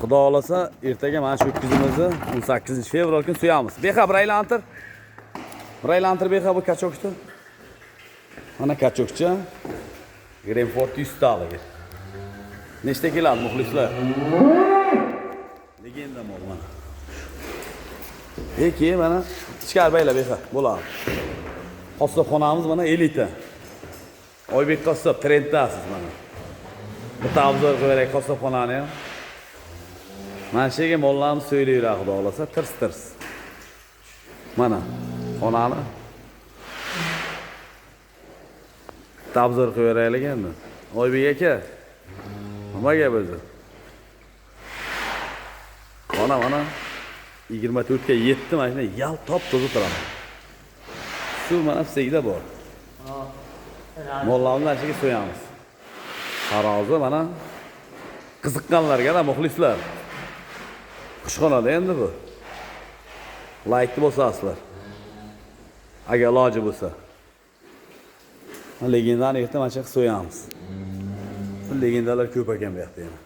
Xudo xolasa ertaga mana shu o'tkazimizni 18-fevral kuni so'yamiz. Beha bir aylantir. Bir aylantir beha bu kachokchi. Mana kachokchi. Grenford 100 talıga. Nechta keladi muxlislar? Legenda mol mana. Eki mana ichkari bayla beha bo'ladi. Qassobxonamiz mana elita. Oybek qassob trenddasiz mana. Bu tavzor qo'yarak qassobxonani ham. Mana shu yerga mollarimiz so'ylayveradi xudo xolasa, tirs. Mana xonani tavzor qo'yaraylik endi. Oybek aka. Nima gap o'zi? Xona mana 24 ga 7 mashina yal top to'zib turadi. Shu mana sizda bor. Mollarni ashiga so'yamiz. Tarozi mana qiziqqanlarga da muxlislar. Xushxonada endi bu. Like bosasizlar. Agar iloji bo'lsa. Legendani erta mana shu so'yamiz. Legendalar ko'p ekan bu yoqda yana.